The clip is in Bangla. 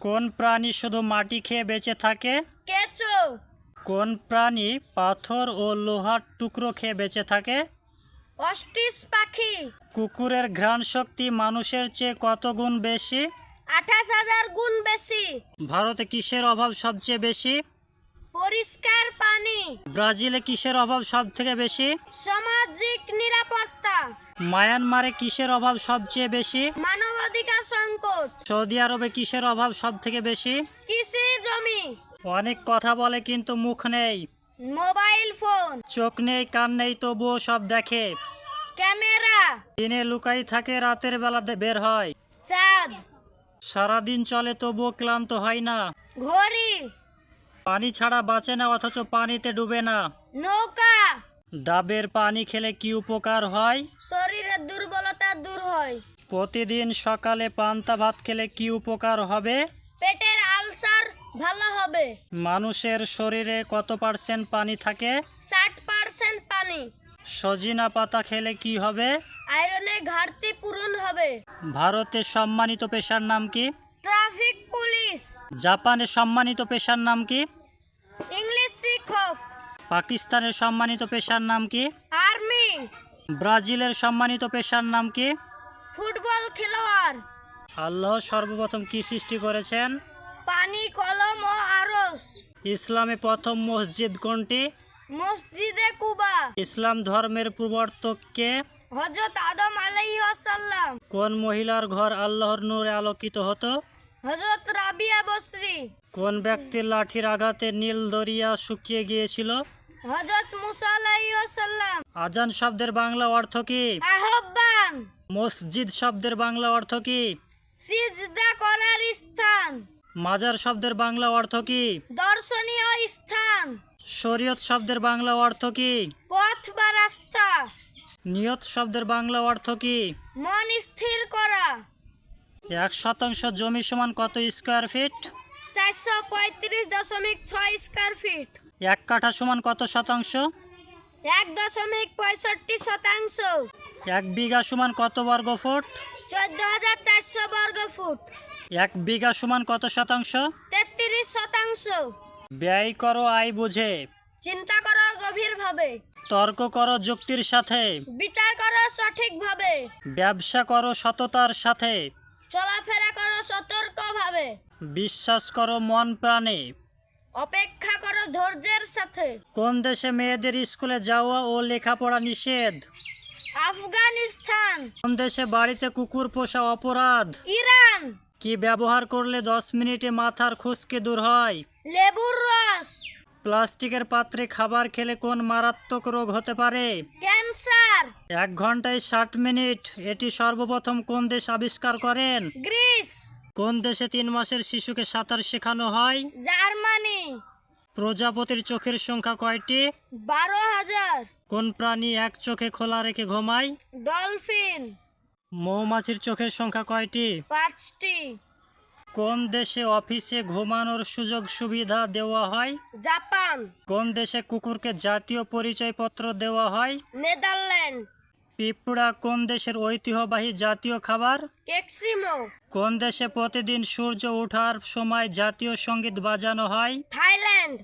কোন প্রাণী শুধু মাটি খেয়ে বেঁচে থাকে? কেঁচো। কোন প্রাণী পাথর ও লোহার টুকরো খেয়ে বেঁচে থাকে? অস্ট্রিচ পাখি। কুকুরের ঘ্রাণ শক্তি মানুষের চেয়ে কত গুণ বেশি? 28,000 গুণ বেশি। ভারতে কিসের অভাব সবচেয়ে বেশি? পরিষ্কার পানি। ব্রাজিলে কিসের অভাব সব থেকে বেশি? সামাজিক নিরাপত্তা। মায়ানমারে কিসের অভাব সবচেয়ে বেশি? মানবাধিকার সংকট। সৌদি আরবে কিসের অভাব সব থেকে বেশি? কৃষি জমি। অনেক কথা বলে কিন্তু মুখ নেই, মোবাইল ফোন। চোখ নেই কান নেই তবুও সব দেখে। ক্যামেরা। দিনে লুকাই থাকে রাতের বেলাতে বের হয়। চাঁদ। সারাদিন চলে তবুও ক্লান্ত হয় না। ঘড়ি। পানি ছাড়া বাঁচে না অথচ পানিতে ডুবে না। নৌকা। ডাবের পানি খেলে কি উপকার হয়? শরীরের দুর্বলতা দূর হয়। প্রতিদিন সকালে পান্তা ভাত খেলে কি উপকার হবে? পেটের আলসার ভালো হবে। মানুষের শরীরে কত পার্সেন্ট পানি থাকে? 60% পানি। সজিনা পাতা খেলে কি হবে? আয়রনের ঘাটতি পূরণ হবে। ভারতের সম্মানিত পেশার নাম কি? Traffic police. জাপানের সম্মানিত পেশার নাম কি? ইংলিশ শিক্ষক। পাকিস্তানের সম্মানিত পেশার নাম কি? আর্মি। ব্রাজিলের সম্মানিত পেশার নাম কি? ফুটবল খেলোয়াড়। আল্লাহ সর্বপ্রথম কি সৃষ্টি করেছেন? পানি, কলম ও আরশ। ইসলামে প্রথম মসজিদ কোনটি? মসজিদে কুবা। ইসলাম ধর্মের প্রবর্তক কে? হযরত আদম আলাইহিস সালাম। কোন মহিলার ঘর আল্লাহর নূরে আলোকিত হতো? হযরত রাবিয়া বসরি। কোন ব্যক্তির লাঠির আঘাতে নীল দরিয়া শুকিয়ে গিয়েছিল? হযরত মুসা আলাইহিস সালাম। আজান শব্দের বাংলা অর্থ কি? আহ্বান। মসজিদ শব্দের বাংলা অর্থ কি? সিজদা করার স্থান। মাজার শব্দের বাংলা অর্থ কি? দর্শনীয় স্থান। শরীয়ত শব্দের বাংলা অর্থ কি? পথ বা রাস্তা। নিয়ত শব্দের বাংলা অর্থ কি? মন স্থির করা। 1 শতাংশ জমি সমান কত স্কোয়ার ফিট? 435.6 square feet. 1 কাঠা সমান কত শতাংশ? 1.65 শতাংশ। 1 বিঘা সমান কত বর্গ ফুট? 14,400 বর্গ ফুট। 1 বিঘা সমান কত শতাংশ? 33 শতাংশ। ব্যয় করো আয় বুঝে, চিন্তা করো গভীরভাবে। তর্ক করো যুক্তির সাথে, বিচার করো সঠিকভাবে। ব্যবসা করো সততার সাথে, চলাফেরা করো সতর্কভাবে। বিশ্বাস করো মন প্রাণে। অপেক্ষা করো ধৈর্যের সাথে। কোন দেশে মেয়েদের স্কুলে যাওয়া ও লেখাপড়া নিষেধ? আফগানিস্তান। কোন দেশে বাড়িতে কুকুর পোষা অপরাধ? ইরান। কি ব্যবহার করলে 10 মিনিটে মাথার খুশকি দূর হয়? লেবুর রস। প্লাস্টিকের পাত্রে খাবার খেলে কোন মারাত্মক রোগ হতে পারে? ক্যান্সার। 1 ঘন্টায় 60 মিনিট, এটি সর্বপ্রথম কোন দেশ আবিষ্কার করেন? গ্রিস। কোন দেশে 3 মাসের শিশুকে সাঁতার শেখানো হয়? জার্মানি। প্রজাপতির চোখের সংখ্যা কয়টি? 12,000। কোন প্রাণী এক চোখে খোলা রেখে ঘুমায়? ডলফিন। মৌমাছির চোখের সংখ্যা কয়টি? 5টি। কোন দেশে অফিসে ঘুমানোর সুযোগ সুবিধা দেওয়া হয়? জাপান। কোন দেশে কুকুরকে জাতীয় পরিচয়পত্র দেওয়া হয়? নেদারল্যান্ড। পিঁপড়া কোন দেশের ঐতিহ্যবাহী জাতীয় খাবার? কেক্সিমো। কোন দেশে প্রতিদিন সূর্য ওঠার সময় জাতীয় সঙ্গীত বাজানো হয়? থাইল্যান্ড।